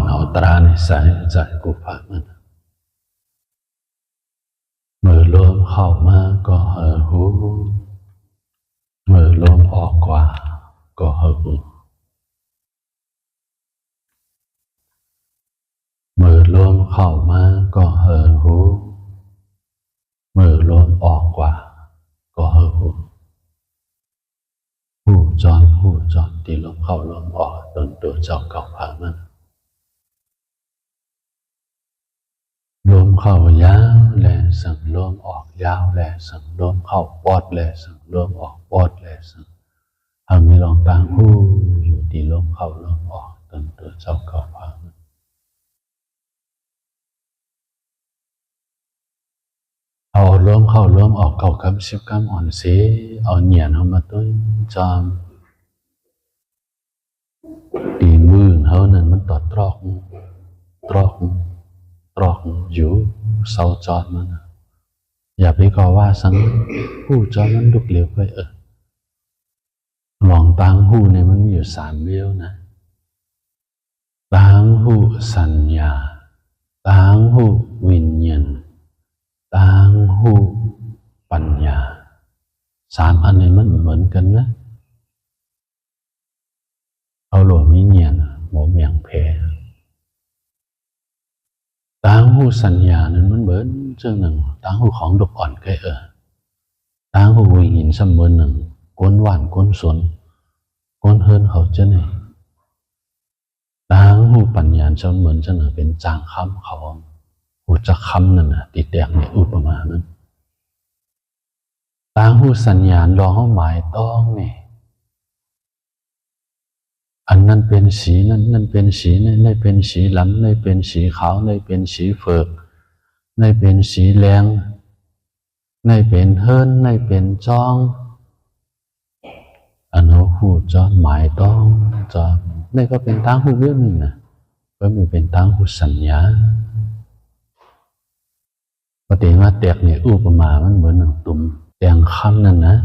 เอาตราในสายใจกูพักมันเมื่อลมเข้ามาก็เห่อหูเมื่อลมออกกว่าก็เห่อหูเมื่อลมเข้ามาก็เห่อหูเมื่อลมออกกว่าก็เห่อหูหูจอนที่ลมเข้าลมออกจนตัวเจ้าเก่าพักมันลมเข้ายาวแลสั่งลมออกยาวแลสั่งลมเข้าปอดแลสั่งลมออกปอดแลสั่งทำให้ลองตางหูอยู่ที่ลมเข้าลมออกจนตัวเจ้าเก่าพักมันเอาลมเข้าลมออกเก่ากำ10 กำอ่อนเสียเอาเหยียนเอามาต้นจอมตีมือเขานั่นมันตอดตรอกอยู่เสาจอดมันอย่าไปก่อว่าสังหูจอดมันลุกเหลวไปหลองตางหูเนี่ยมันมีอยู่3 เวลนะตางหูสัญญาตางหูวิญญาณตางหูปัญญา3 อันนี้มันเหมือนกันนะเอาหลวงมีเนียนหมอเมียงเพตางหูสัญญานั้นมันเหมือนเจ้าหนึ่งตางหูของดกอ่อนใกล้ตางหูวิญญาณสมบูรณ์หนึ่งก้นหวานก้นสนก้นเฮินเขาเจ้าเนี่ยตางหูปัญญาเจ้าเหมือนเจ้าหนึ่งเป็นจางคำเขาหูจะคำนั่นนะติดแดกในอุปมานั้นตางหูสัญญาลองเขาหมายต้องเนี่ยอันนั้นเป็นสีนั่นเป็นสีนี่เป็นสีหลำนี่เป็นสีขาวนี่เป็นสีเฟิกนี่เป็นสีแรงนี่เป็นเฮิรนนี่เป็นจ้องอันนั้นหูจอมหมายต้องจอมนี่ก็เป็นตางหูเรื่องหนึ่งนะก็มีเป็นตางหูสัญญาปฏิมาแตกเนี่ยอุปมามันเหมือนหนึ่งตุ่มแตงคำนั่นนะ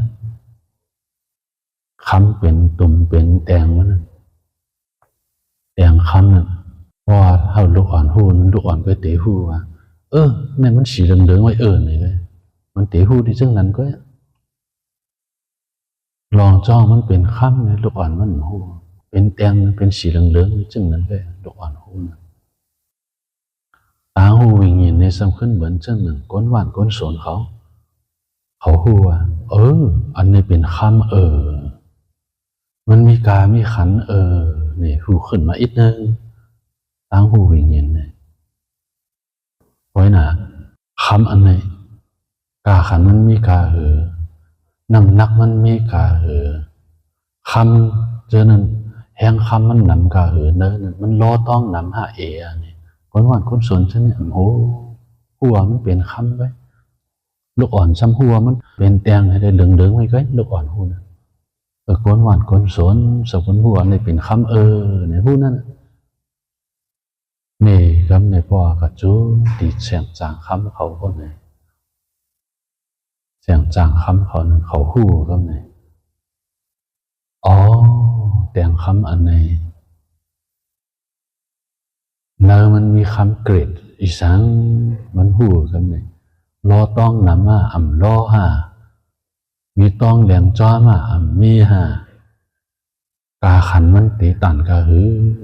คำเป็นตุ่มเป็นแตงมันแตงคำนั่นเพราะว่าเฮาลูกอ่อนหูนั้นลูกอ่อนไปเตะหูว่านี่มันสีเหลืองๆไว้นี่เลยมันเตะหูที่ซึ่งนั้นก็ลองจ้องมันเป็นคำเนี่ยลูกอ่อนมันหูเป็นแตงเป็นสีเหลืองๆซึ่งนั้นก็ลูกอ่อนหูนะตาหูวิญญาณในสำคัญเหมือนเจ้าหนึ่งก้นหวานก้นสนเขาหูว่าอันนี้เป็นคำมันมีกามีขันนี่หูขึ้นมาอีกนึงตางหูวิญญาณเนี่ยไว้นะคำอันไหนกาขันมันมีกาน้ำหนักมันมีกาคำเจอนั้นแห่งคำมันนำกาเนอมันล้อต้องนำหานี่คนหวานคนสนฉันเนี่ยหัวมันเป็นคำไว้ลูกอ่อนซ้ำหัวมันเป็นแตงให้ได้เหลืองๆไว้ก็ลูกอ่อนหูนะคนหวานคนสนสับคนหัวนี่เป็นคำในหูนั่นนี่ก็ในพ่อกระจูติดเสียงจางคำเขาคนไหนเสียงจางคำเขานั้นเขาหูก็ไหนแตงคำอันไหนเนอมันมีคำเกรดอีสังมันหูก็ไหนล้อต้องนำมาล้อมีต้องแหลงจ้อมามีกาขันมันตีตันกา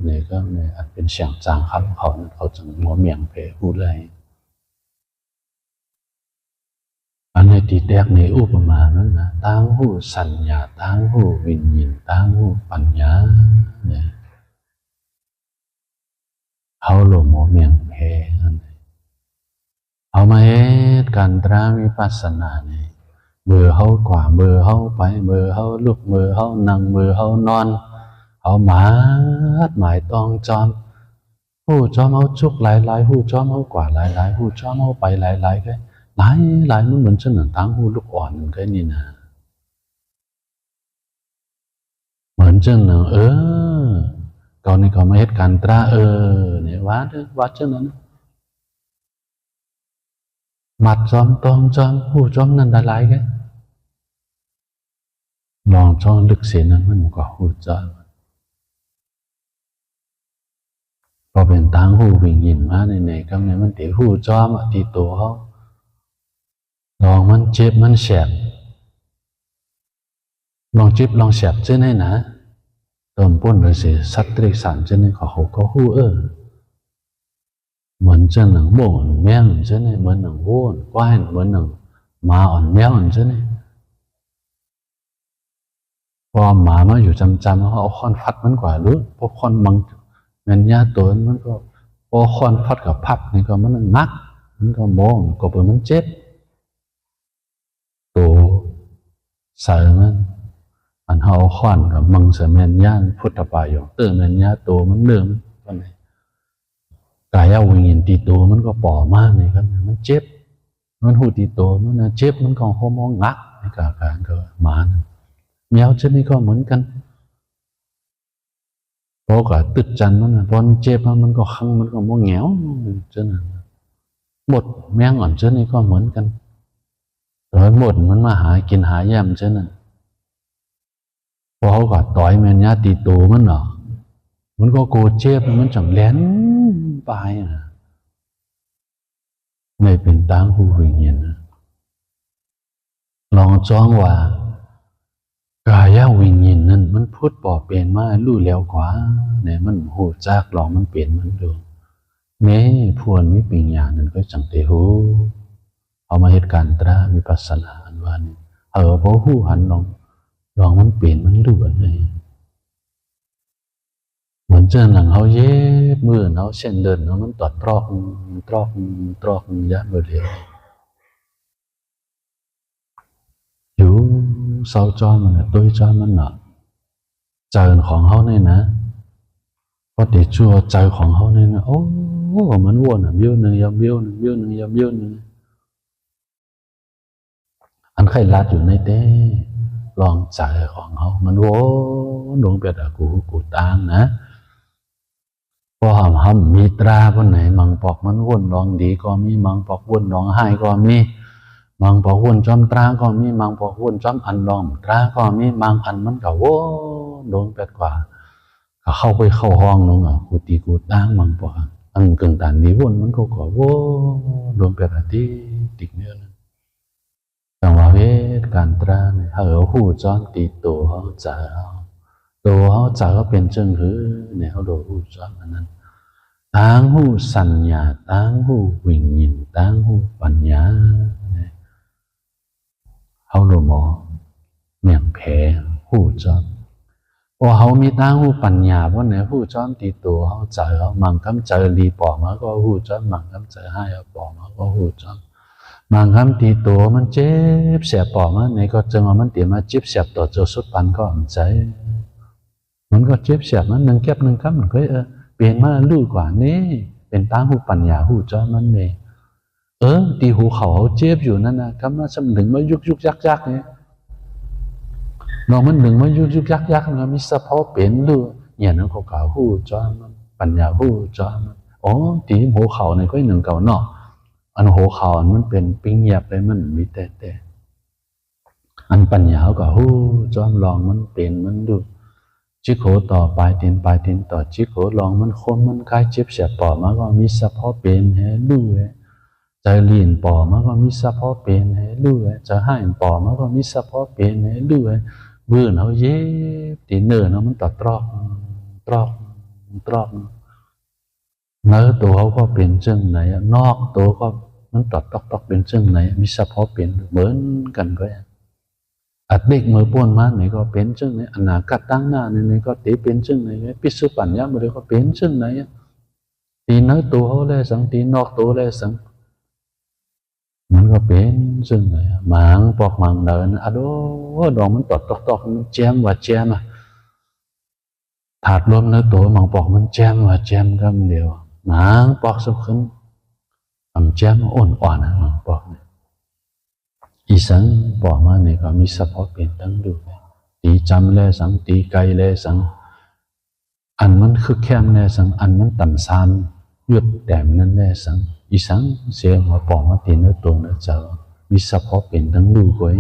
เนี่ยก็เนี่ยอันเป็นเสียงจางคำเขาเขาจึงมัวเมียงเพพูดเลยอันในตีแตกในอุปมานั้นนะตางหูสัญญาตางหูวิญญาณตางหูปัญญาเนี่ยเขาหลงมัวเมียงเพนั่นเอามาการตราวิปัสสนาเนี่ยเบอเขากว่าเบอเขาไปเบอเขาลุกเบอเขานั่งเบอเขานอนเอาหมายต้องจอมหูจอมเอาจุกหลายหูจอมเอากว่าหลายหูจอมเอาไปหลายก็หลายมันเหมือนเช่นหนึ่งทั้งหูลูกอ่อนก็นี่นะเหมือนเช่นหนึ่งก่อนนี้ก็มาเหตุการณ์ตราเนี่ยวัดเช่นนั้นมัดจอมตองจอมหูจอมนั่นหลายก็ลองจ้องลึกเสียนั้นมันก็หูจอม พอเป็นตังหูวิ่งยินมาในๆก็เนี่ยมันติหูจอมที่ตัวเขาลองมันเจ็บมันแสบลองจิบลองแสบเช่นให้นะตอนป้นเลยสิสัตว์ตริกสารเช่นนี้เขาก็หูเหมือนเช่นหนังโบ่นแมงเช่นนี้เหมือนหนังโว่นกว้านเหมือนหนังมาอ่อนแมวเช่นนี้พอหมามาอยู่จำเขาเอาค้อนฟัดมันกว่ารู้พอค้อนมังเงินยาตัวมันก็พอค้อนฟัดกับพับนี่ก็มันงักมันก็มองก็เปิดมันเจ็บตัวใส่มันอันเขาเอาค้อนกับมังเสมียนย่านพุทธปายองเติมเมียนยาตัวมันเดิมวันไหนกายวิญญาณตีตัวมันก็ป่อมากเลยครับมันเจ็บมันหูตีตัวมันนะเจ็บมันก็หัวมองงักในการก็หมาแมวเช่นนี้ก็เหมือนกันเพราะก็ตึดจันมันพอเจ็บมันก็ขังมันก็มองแงวเช่นนั้นหมดแมงอ่อนเช่นนี้ก็เหมือนกันร้อยหมดมันมาหากินหายำเช่นนั้นพอเขาก็ต่อยแมนยาตีตัวมันเนาะมันก็โกรธเจ็บมันจังแหลนไปไม่เป็นตางหูวิญญาณลองจ้องว่ากายวิญญาณนั้นมันพูดปอเป็นมาลู่แล้วกว่าเนี่ยมันหูจากลองมันเปลี่ยนมันดูแม้พวนมิปัญญานั้นก็จังเตหูเอามาเหตุการณ์ตราวิปัสสนาอันวันพอหูหันลองมันเปลี่ยนมันดูอะไรเหมือนเจอหนังเขาเย็บมือเขาเส้นเดินมันตอดตรอกยะเบอร์เดียวอยู่เศร้าจอมันตัวจอมันเนาะใจของเขาเนี่ยนะพอเดี๋ยวชัวใจของเขาเนี่ยนะโอ้มันวนเบี้ยวหนึ่งยำเบี้ยวหนึ่งเบี้ยวหนึ่งยำเบี้ยวหนึ่งอันใครลัดอยู่ในเต้ลองใจของเขามันวนดวงเป็ดกูตางนะพอหำมีตราวันไหนมังปอกมันวนลองดีก็มีมังปอกวนลองให้ก็มีมังปอกวนจอมตราก็มีมังปอกวนจอมอันลองตราก็มีมังอันมันก็วนดวงเป็ดกว่าเข้าไปเข้าห้องน้องกูตีกูตั้งมังปอกอันกึ่งตันนี้วนมันก็วนดวงเป็ดที่ติดเนี่ยแต่ว่าเวทการตราเนี่ยหูจอนตีตัวเขาจ่าตัวเขาจ่าก็เป็นเชิงหือเนี่ยเขาโดนหูจอนอันนั้นตั้งหูสัญญาตั้งหูวิญญาณตั้งหูปัญญาเขาโดนหมอเมี่ยงแผลหูจอนพอเขามีตั้งหูปัญญาเพราะเนี่ยหูจอนตีตัวเขาจ่าเขามังคำเจอรีปอมาก็หูจอนมังคำเจอให้ปอมาก็หูจอนบางคำตีตัวมันเจ็บเสียปอมาในก็จึงว่ามันเตียมาเจ็บเสียบต่อเจ้าสุดปันก็อ่อนใจมันก็เจ็บเสียบมันหนึ่งแก็บหนึ่งคำมันก็เปลี่ยนมาลู่กว่านี้เป็นตั้งหูปัญญาหูจอมันเลยตีหูเขาเจ็บอยู่นั่นนะคำว่าสำนึกมายุกยักเนี่ยน้องมันหนึ่งมายุกยักนะมีสะเพาเป็นลู่เนี่ยนั่นเขากล่าวหูจอมันปัญญาหูจอมันตีหูเขาในก็หนึ่งเก่าเนาะอันหัวเขามันเป็นปิ้งหยาบเลยมันมีแต่อันปัญญาก็หูจอมลองมันเป็นมันดูจิโกต่อปลายตีนต่อจิโกลองมันคนมันคล้ายเจ็บเสียปอมาก็มีสะเพาะเป็นให้ดูใจลีนปอมาก็มีสะเพาะเป็นให้ดูจะให้ปอมาก็มีสะเพาะเป็นให้ดูเบื่อเขาเย็บตีเนื้อมันต่อตรอกเนื้อตัวเขาก็เป็นเชิงไหนนอกตัวก็มันตอกเป็นเชิงไหนมีเฉพาะเป็นเหมือนกันก็อัดเด็กมือป้วนมาไหนก็เป็นเชิงไหนอนาคตตั้งหน้าไหนก็ตีเป็นเชิงไหนพิสุปัญญามันก็เป็นเชิงไหนตีเนื้อตัวเขาเลยสังตีนอกตัวเลยสังมันก็เป็นเชิงไหนหมางปอกหมางเดินอะโดดองมันตอกมันแจมว่าแจมถาดรวมเนื้อตัวหมางปอกมันแจมว่าแจมคำเดียวหมางปอกสุขันแจมอ่อนนะหมางปอกอีสังปอกมาเนี่ยก็มีสะโพกเป็นตั้งดูตีจำเลยสังตีไกลเลยสังอันมันคือแคมเลยสังอันมันต่ำซานยุดแต้มนั่นเลยสังอีสังเสียหัวปอกมาตีเนื้อตัวเนื้อเจ้ามีสะโพกเป็นตั้งดูไว้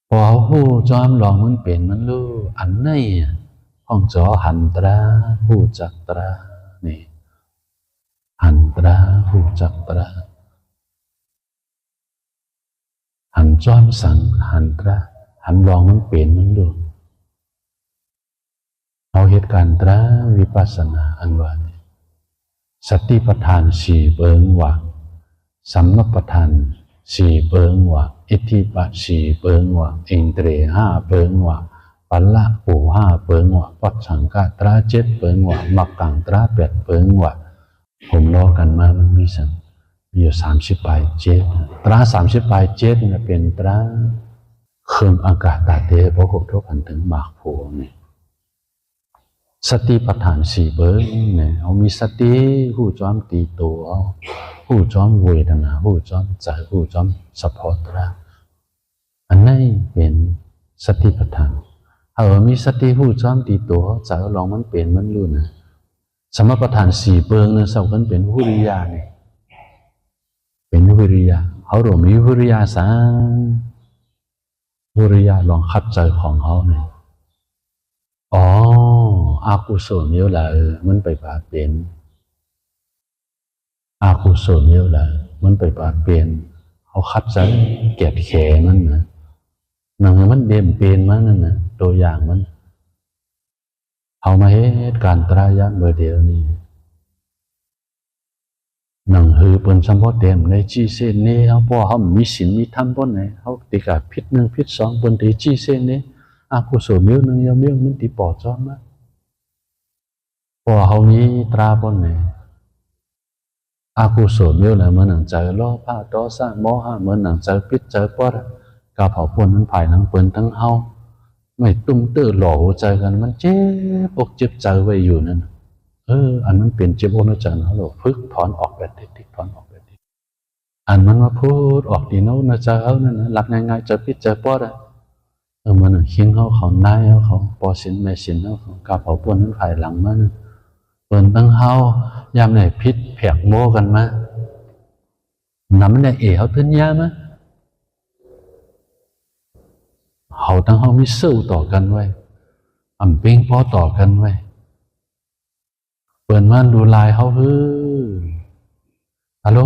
พอหูจอมลองมันเป็นมันรู้อันไหนห้องจอหันตราหูจักตรา นี่หันตราหูจักตราหันจ้อมสังหันตราหันลองมันเปลี่ยนมันดูเอาเหตุการณ์ตราวิปัสสนาอันว่าสติปัฏฐานสี่เบิงว่าสัมมาปัฏฐานสี่เบิงว่าอิทธิบาทสี่เบิงว่าอินเตรียห้าเบิงว่าปัลละปูห้าเบิงว่าปัจฉังกะตราเจ็ดเบิงว่ามักกังตราแปดเบิงว่าผมล้อกันมามันมีสั่งมีอยู่30 ปลายเจ็ดตรา30 ปลายเจ็ดเนี่ยเป็นตราเครื่องอากาศตาเตพระกบทุกขันถึงหมากผัวเนี่ยสติปัฏฐานสี่เบิงเนี่ยเอามีสติผู้จอมตีตัวผู้จอมเวทนาผู้จอมใจผู้จอมสปอตระอันนี้เป็นสติปัฏฐานมีสติผู้จอมตีตัวใจลองมันเปลี่ยนมันรู้นะสมปัฏฐานสี่เบิงเนี่ยสักกันเป็นวิริยะเนี่ยเป็นวิริยะเขาหลงมีวิริยะสังวิริยะลองคัดใจของเขาเนี่ยอ๋ออากุศลเยอะละมันไปบาดเป็นอากุศลเยอะละมันไปบาดเป็นเขาคัดใจเกียดแขมันนะหนังมันเด่มเป็นมันนั่นนะตัวอย่างมันเอามาเหตุการตรายะเบอร์เดียวนี่หนังหือเป็นสัมพอเต็มในจีเซนนี้เขาพอเขามีศีลมีธรรมบนไหนเขาติกาพิษหนึ่งพิษสองบนที่จีเซนนี้อากุศลเมียวหนึ่งยาเมียวมันตีปอดจอมนะพอเขามีตราบนไหนอากุศลเมียวเลยมันหนังใจล้อผ้าต้อสร้างโมหะมันหนังใจพิษใจปอดกาเผาปนนั้นภายหลังเปิ้นทั้งเฮาไม่ตุ้มตื้อหล่อหัวใจกันมันเจ็บอกเจ็บใจไว้อยู่นั่นอันนั้นเป็นเจ็บอกนะจ๊ะนะเราพึกถอนออกแบบทิกถอนออกแบบทิกอันมันมาพูดออกดีโน้นะจ๊ะเอานั่นนะหลักง่ายๆจะพิษจะปอดมันเคียงเขานายเขาปอสินแม่สินเขากาเผาปนนั้นภายหลังมันเปิ้นทั้งเฮายามไหนพิษแผกโมกันมาน้ำมันได้เขาตื้นยามะเขาทั้งเขาไม่สู้ต่อกันไว้เป็งพอต่อกันไว้เปิดม่านดูลายเขาฮัลโหล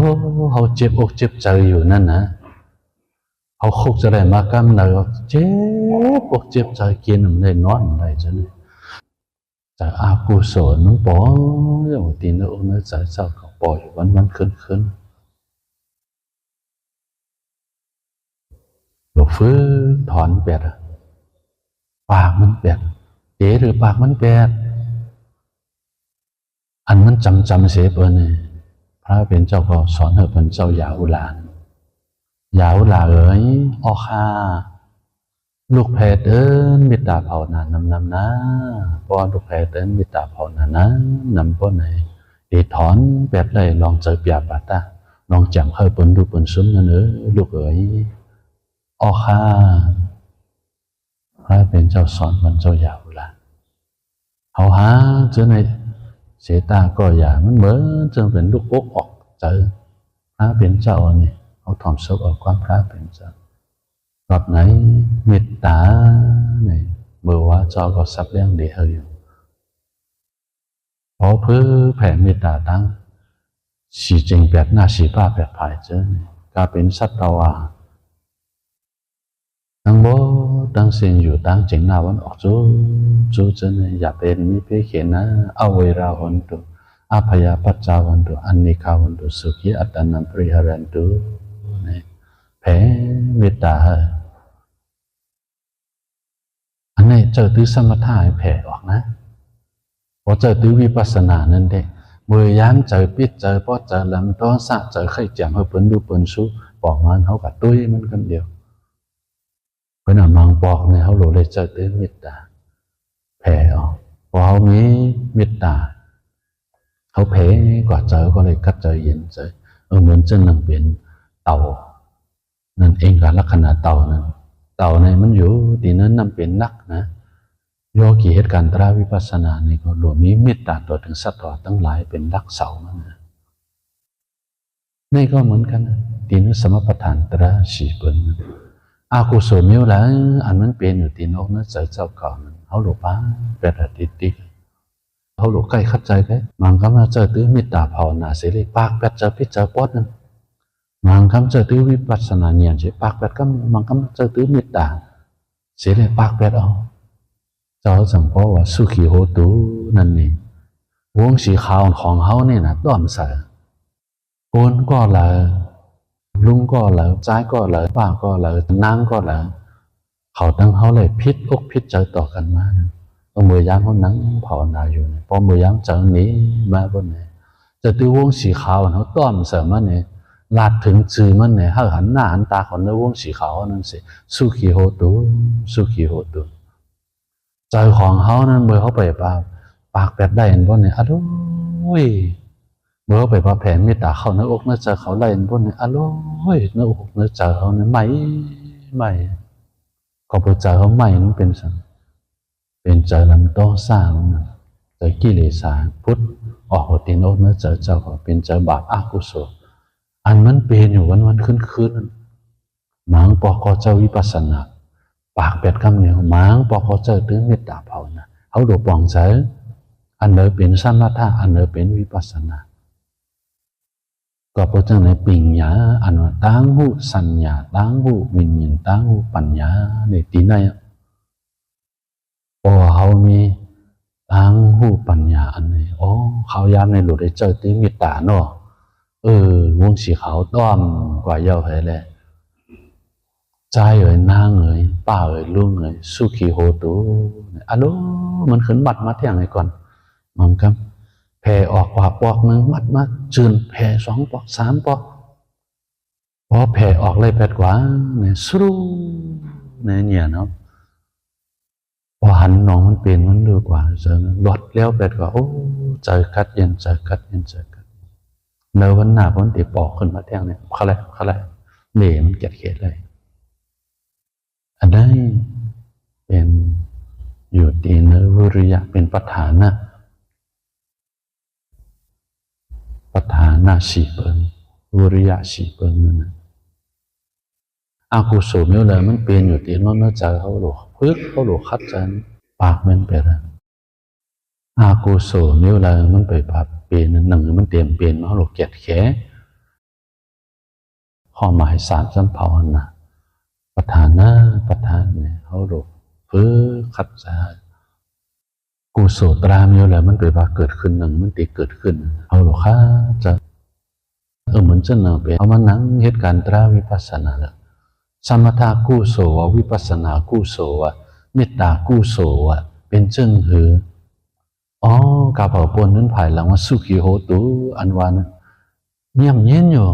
เขาเจ็บอกเจ็บใจอยู่นั่นนะเขาคุกจะได้มากำเลยเจ็บอกเจ็บใจกินมันได้นอนมันได้จะนี่จากอากุศลน้องปออย่างตีนองค์นั้นใจเจ้าเขาปล่อยวันขึ้นหลบฟื้นถอนแปดปากมันแปดเอ๋หรือปากมันแปดอันมันจำเสียเปิ้ลเนี่ยพระเป็นเจ้าก็สอนให้เป็นเจ้ายาอุลานยาอุลาเอ๋ยออคาลูกแพทย์มิตาเผานานนำนะพอลูกแพทย์มิตาเผานานนะนำป้อนไหนดีถอนแปดเลยลองเจอปียบาตาลองจำให้เปิ้ลดูเปิ้ลซุ้มนั่นลูกเอ๋ยออคาพระเป็นเจ้าสอนมันเจ้าอยาวละเขาหาเจอในเสตาก็อย่ามันเหมือนจนเป็นลูกอกออกเจอพระเป็นเจ้านี่เขาถ่อมศพออกความพระเป็นเจ้ารอบไหนเมตตาเนี่ยเมื่อว่าเจ้าก็สับเลี้ยงดีเฮยพอเพื่อแผ่เมตตาตั้งสีจริงแบบหน้าสีป้าแบบภายเจอเนี่ยก็เป็นสัตว์ตวาตั้งโบตั้งเสียงอยู่ตั้งเจ๋งหน้าวันออกจูเจนอย่าเป็นมิเพเขนะเอาเวราวันตุอาพยาปัจจาวันตุอันนิคาวันตุสุขีอัตตานัมปริหารันตุเนี่ยแผ่เมตตาอันนี้เจอตื้อสมถะแผ่ออกนะพอเจอตื้อวิปัสสนานั่นเด็กเมื่อยามเจอปิดเจอปอเจอลำต้อสะเจอไข่แจ่มเฮาเปิ้นดูเปิ้นสู้บอกมันเขากับตุ้ยมันกันเดียวเพื่อนมังบอกเนี่ยเขาหลุดเลยเจอตื้อเมตตาแผ่ออกพอเขามีเมตตาเขาแผ่กว่าเจอก็เลยกัดเจอเย็นเจอเหมือนเจ้าหนึ่งเป็นเต่านั่นเองกับลักษณะเต่านั้นเต่าในมันอยู่ที่นั้นนำเป็นนักนะโยกีเหตุการณ์ตราวิปัสสนานี่ก็หลวงมีเมตตาต่อถึงสัตว์ทั้งหลายเป็นรักเสามันนะนี่ก็เหมือนกันที่นั้นสมปทานตราสีเปิ้ลอากุศลเมียวแล้วอันนั้นเป็นอยู่ที่นอกนั้นใจเจ้าก่อนเขาหลบป้าเป็นอติติ เขาหลุดใกล้คัดใจได้มันก็มาเจอตื้อมิตรภาวนาเสรีปากแปดเจอพิจเจอปอดนั่นมันก็เจอตื้อวิปัสสนาเนียนเฉยปากแปดก็มันก็เจอตื้อมิตรเสรีปากแปดเอาเจ้าสังเพราะว่าสุขีโหตุนั่นนี่วงสีขาวของเขาเนี่ยนะต้อมใส่โกนก็เลยลุงก็เลยใจก็เลยป้าก็เลยนางก็เลยเขาตั้งเขาเลยพิษอกพิษใจต่อกันมาพอมือยามเขานั่งภาวนาอยู่พอมือยามเจอนี้มาบนเนี่ยจะตื้อวงสีขาวเขาต้อมเสริมมันเนี่ยลาดถึงจือมันเนี่ยเขาหันหน้าหันตาของในวงสีขาวนั่นสิสุขีโหตุสุขีโหตุใจของเขานั้นเมื่อเขาไปปากแปดได้เห็นบ่เนี่ยอ้าวเมื่อเขาไปแผ่เมตตาเขาในอกในใจเขาได้เห็นบ่เนี่ยอ้าวในอกในใจเขาเนี่ยไม่ก็พอใจเขาไม่นั้นเป็นสังเป็นใจลำต้อสร้างใจกิเลสพุทธออกหัวตีนอกเนื้อใจเจ้าก็เป็นใจบาปอกุศลอันมันเป็นอยู่วันคืนหมางปอกเจ้าวิปัสสนาปากเป็ดคำเหนียวหมางปอกเจ้าตื้อเมตตาภาวนาเขาดูปองใจอันเนอเป็นสมถะอันเนอเป็นวิปัสสนาก็เพราะจังในปิญญาอันว่าตั้งหูสัญญาตั้งหูวิญญาณตั้งหูปัญญาในตีไหนพอเขามีตั้งหูปัญญาอันนี้เขายามในหลุดได้เจอตีมิตตาเนาะวงสีขาวต้อมกว่าเยาว์เลยแหละใจนางป้าลุงสุขีโหตุอะโลมันขึ้นมัดมาเที่ยงไงก่อนมองครับแผ่ออกกว่าปอกหนึ่งมัดมาจืนแผ่2 ปอก 3 ปอกพอแผ่ออกเลยแปดกว่าเนี่ยสู้เนี่ยเนาะพอหันน้องมันเปลี่ยนมันดูกว่าเจอหลดแล้วแปดกว่าใจกัดเย็นเนื้อวันหน้าวันตีปอกขึ้นมาเที่ยงเนี่ยเขาเลยเหล่มันเกลียดเขียดเลยอันนี้เป็นอยู่ดีเนื้อวิริยะเป็นปัฏฐานะสีเปิงวิริยะสีเปิงนั่นนะอากุศลเนี่ยเลยมันเป็นอยู่ดีนั่นน่าจะเขาหลอกพึกเขาหลอกคัดจันปากมันเป็นอะไรอากุศลเนี่ยเลยมันไปปรับเปลี่ยนหนึ่งมันเตรียมเปลี่ยนมาเขาหลอกเกียดแค่ข้อหมาย3 สัมภาวนาประธานเนี่ยเขาหลอกพึกคัดจันกุศลตรามเนี่ยเลยมันไปว่าเกิดขึ้นหนึ่งมันติเกิดขึ้นเขาหลอกคัดจันเหมือนเช่นเราเป็นเอามานั่งเหตุการณ์ตราวิปัสสนาเลยสมถะกุศลวิปัสสนากุศลเมตตากุศลเป็นเชิงหือกาเผาปนนั้นภายหลังว่าสุขีโหตุอันวานะเยี่ยมเย็นอยู่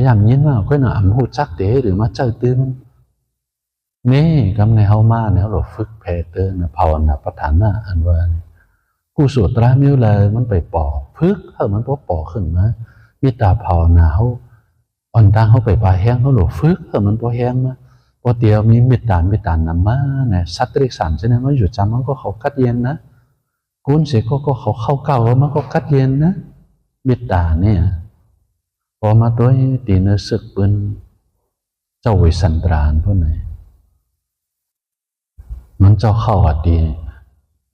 ยามเย็นว่าก็หนาหูจักหรือมาเจอตื่นนี่กำในเฮามาเนี่ยเราฝึกแผ่เตือนภาวนาประธานอันว่ากุศลตรามิวเลยมันไปปอฝึกมันปอขึ้นมามิตรภาวนาเขาอ่อนตั้งเขาไปปลาแห้งเขาหลบฝึกมันพอแห้งมาพอเดียวมีมิตรนำมาเนี่ยสัตว์เล็กสารใช่ไหมมันอยู่จำมันก็เขากัดเย็นนะกุนเสกก็เขาเข้าเก่ามันก็กัดเย็นนะมิตรเนี่ยพอมาตัวตีเนื้อศึกปืนเจ้าวิสันตรานพวกไหนมันเจ้าเข้าอัดดี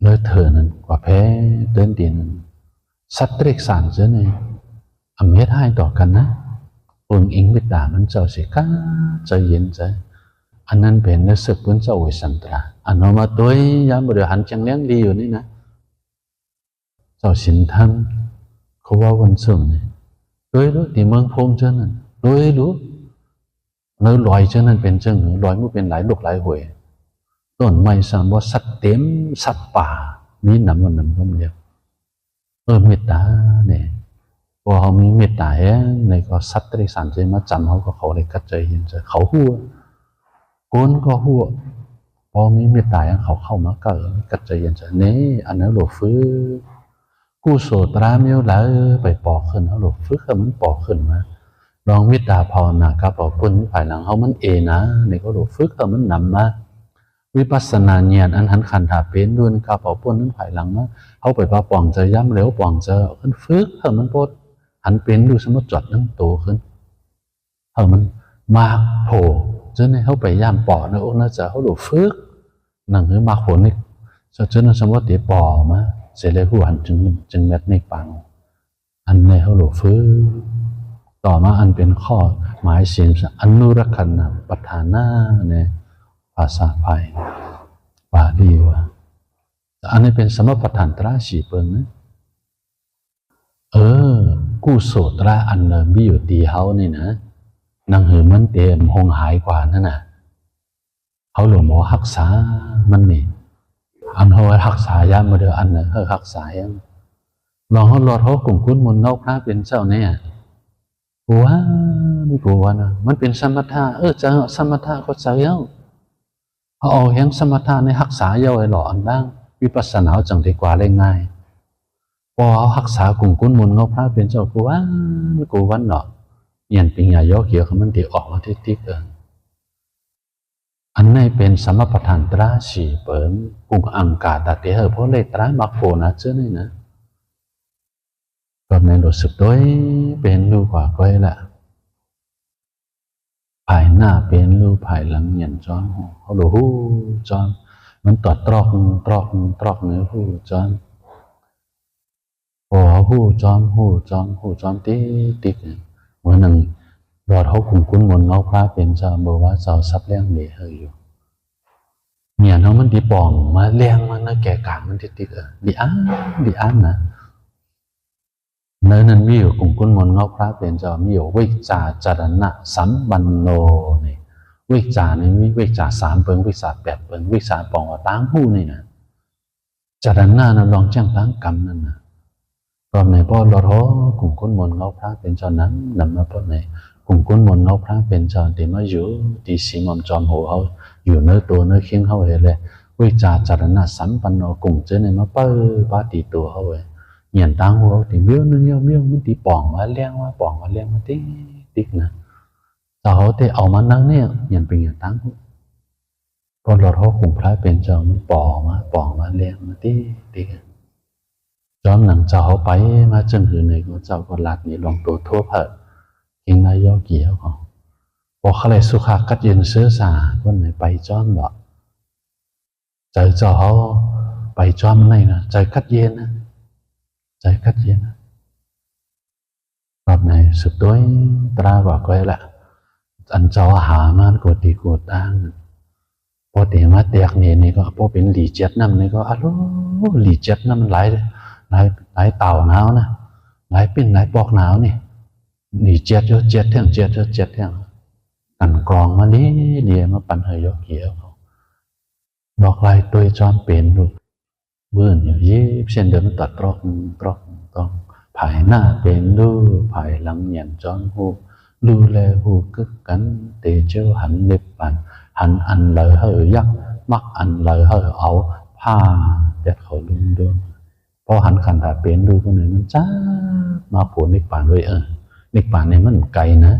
เลยเธอนั้นกว่าแพ้เดินดินสัตว์เล็กสารใช่ไหมอเมตให้ต่อกันนะองค์อิงมิตามันเจ้าสิก้าใจเย็นใจอันนั้นเป็นนักศึกพื้นเจ้าวิสันตราอันนั้นมาตัวยามบริหารจังเลี้ยงดีอยู่นี่นะเจ้าสินธรรมเขาว่าวันศุกร์นี่ด้วยรู้ที่เมืองพงเจ้านั้นด้วยรู้เนื้อลอยเจ้านั้นเป็นเจ้าลอยมันเป็นหลายลูกหลายหวยต้นไม้สามว่าสัตว์เต็มสัตว์ป่ามีน้ำวันนั้นก็เรียกเมตตาเนี่ยพอเขามีเมตตาในก็สัตว์ที่สารใจมาจำเขาเลยกัดใจเห็นใจเขาหัวโกนก็หัวพอมีเมตตาเขาเข้ามาก็กัดใจเย็นใจนี่อันนั้นหลบฟื้นกู้โสตราเมียวแล้วไปปอกขึ้นเขาหลบฟื้นมันปอกขึ้นมาลองเมตตาภาวนากับปอกปุ่นภายหลังเขามันนะในก็หลบฟื้นมันนำมาวิปัสสนาญาณอันหันขันธาเป็นด้วยกับปอกปุ่นนั้นภายหลังมาเขาไปปะปองใจย้ำเร็วปองใจขึ้นฟื้นมันปดหันเป็นดูสมมติจดนั่งโตขึ้นมันมากโผล่จนในเขาไปย่ามปอในองค์น่าจะเขาหลุดฟึกหนังหรือมากโผล่นี่จนในสมมติปอมา เสร็จแล้วผู้หันจึงแมทในปังอันในเขาหลฟื้นต่อมาอันเป็นข้อหมายเสียงอนุรักษณปัฏฐานาในภาษาไทยบาลีว่าอันนี้เป็นสมปทานตราสีเปิงนะกู้โสตราอันเนมีอยู่ตีเขานี่นะนางหือมันเต็มหงหายกว่านั่นน่ะเขาหลวงหมอรักษามันนี่อันเขารักษายามาเดียวอันน่ะเขารักษายังลองเขาหลอดเขากลุ่มคุ้นมนเงาพระเป็นเจ้าเนี่ยว้านี่กูว่านะมันเป็นสมถะเจ้าสมถะก็เจ้าเขาเอาแห่งสมถะในรักษาเยาไอ้หล่ออันบ้างวิปัสสนาจังดีกว่าเลยง่ายพอเขารักษากลุ่มคุ้นมนเงาพระเป็นเจ้ากูว่านี่กูวันเนาะเย็นปิญญาโยเกี่ยวกับมันที่ออกมาที่เกินอันนี้เป็นสมปทานตราสีเปิงกุงอังกาตาเตอเพราะเลยตรามักโฟนะเจ้านี่นะก็ในรู้สึกด้วยเป็นรู้กว่าก้อยละภายหน้าเป็นรู้ภายหลังยันจอมเขาดูหูจอมมันตอดตรอกเนื้อหูจอมพอหูจอมติ๊กเหมือนหนึ่งรอดเขาคุ้นมนเงาพระเป็นเจ้าบอกว่าเจ้าซับเลี้ยงเลี้ยอยู่เมียน้องมันดีป่องมาเลี้ยงมันนะแก่กลางมันติ๊กดีอันนะเนื้อนั้นมีอยู่คุ้นมนเงาพระเป็นเจ้ามีอยู่วิจาจารณะสัมบันโนนี่วิจานี่มีวิจา3เปิงวิจา8เปิงวิจาป่องว่าตั้งหูนี่นะจารณะนั้นลองจ้างตั้งกรรมนั่นนะตอนไหนพ่อรอดเขาคุ้นมนเงาพระเป็นเจ้านั้นนำมาพ่อไหนกลุ่มคนมนเงาพระเป็นจอนที่มาอยู่ที่สีมอมจอมหัวเขาอยู่เนื้อตัวเนื้อเคียงเขาเลยวิจาจารณะสัมปันโนกลุ่มเจ้าเนี่ยมาเปิดปาตีตัวเขาเลยเหยียนตั้งหัวที่เมี้ยวนึงเมี้ยวมันตีป่องมาเลี้ยงมาติ๊กนะแต่เขาที่เอามานั่งเนี่ยเหยียนเป็นเหยียนตั้งพอเราเขากลุ่มพระเป็นจอมมันป่องมาเลี้ยงมาติ๊กจอมหนังเจ้าเขาไปมาจนหือในของเจ้าก็ลัดนี่ลองตัวทั่วเผอยิงนายกเกี่ยวของบอกเขาเลยสุขากัดเย็นเสื้อสาคนไหนไปจอมดอกใจเจ้าเขาไปจอมไหนนะใจกัดเย็นนะแบบไหนสุดด้วยตราบอกไว้ละอันเจ้าหามันกดตีกดตั้งพอตีมาเตียกนี่ก็พอเป็นหลีเจ็ดน้ำนี่ก็หลีเจ็ดน้ำมันหลายเต่าหนาวนะหลายปิ้นหลายปอกหนาวนี่นี่เจ็ดเท่งกันกรองมานี้เดียมาปั่นเหยเกี่ยวบอกลายตัวจอมเป็นดูเบื่ออยู่ยิบเส้นเดิมตัดตรอกต้องภายหน้าเป็นดูภายหลังยันจอมหูดูแลหูกึกกันเตเจ้าหันเล็บปันหันอันเลยเหยยักมักอันเลยเหยเอาผ้าเด็ดเขาลืมดวงพอหันขันถาเป็นดูคนไหนมันจ้ามาผูนิปานไว้นิปานเนี่ยมันไกลนะ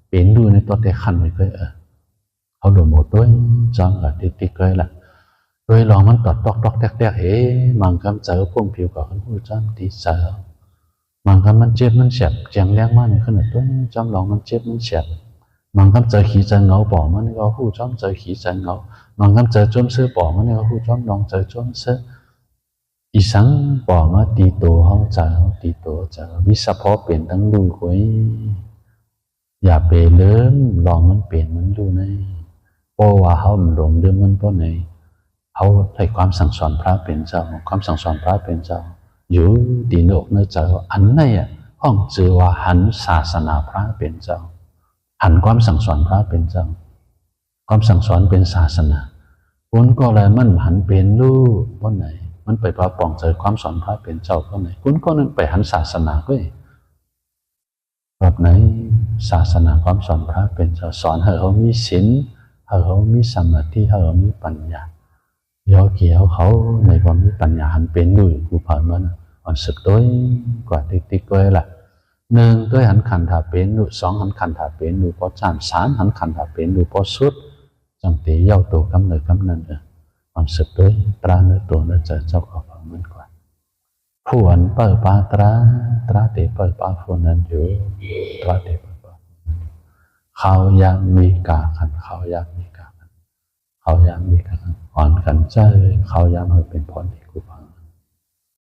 เป็นดูในตัวแต่ขันไว้ก็เขาหลวมหมดด้วยจังติ๊กเลยล่ะโดยลองมันตอดตอกแตกเฮ้มังคำเจอพวงผิวกับคนผู้จังตีเจอมังคำมันเจ็บมันเฉียบแจงแรงมากในขณะตัวจำลองมันเจ็บมันเฉียบมังคำเจอขี้ใจเงาป่อมันก็ผู้จำเจอขี้ใจเงามังคำเจอจ้วมเสื้อป่อมันก็ผู้จำลองเจอจ้วมเสื้ออีสังป่อมาตีตัวเขาเจอวิสพอเปลี่ยนตั้งดูคุยอย่าเปเลิ่มลองมันเปลี่ยนมันดูในเพราะว่าเขาหลงเดิมมันเพราะไหนเขาให้ความสั่งสอนพระเป็นเจ้าความสั่งสอนพระเป็นเจ้าอยู่ดีโนกเนื้อเจ้าอันนี้ห้องจือว่าหันศาสนาพระเป็นเจ้าหันความสั่งสอนพระเป็นเจ้าความสั่งสอนเป็นศาสนาคุณก็เลยมันหันเป็นรูปเพราะไหนมันไปพระปองเจอความสอนพระเป็นเจ้าเพราะไหนคุณก็นั่นไปหันศาสนาก็แบบไหนศาสนาความสอนพระเป็นเจ้าสอนให้เขามีศีลให้เขามีสมาธิให้เขามีปัญญาย่อเกี่ยวเขาในความมีปัญญาหันเป็นด้วยกูผ่านมันอ่อนสึกตัวกว่าติ๊กๆละ1ด้วยหันขันถาเป็นดู2หันขันถาเป็นดูพอจาน3หันขันถาเป็นดูพอสุดจังตีเย้าตัวกำเนิดกำนันอ่อนสึกตัวตราเนื้อตัวเนื้อเจ้าของมันกว่าผู้อันเปิดปาตราเตเปิดปาฝนนั้นอยู่ตราเตเปิดปาเขายามมีกาขันเขายามมีกาขันอ่อนกันใจเขายามให้เป็นพรที่กูพ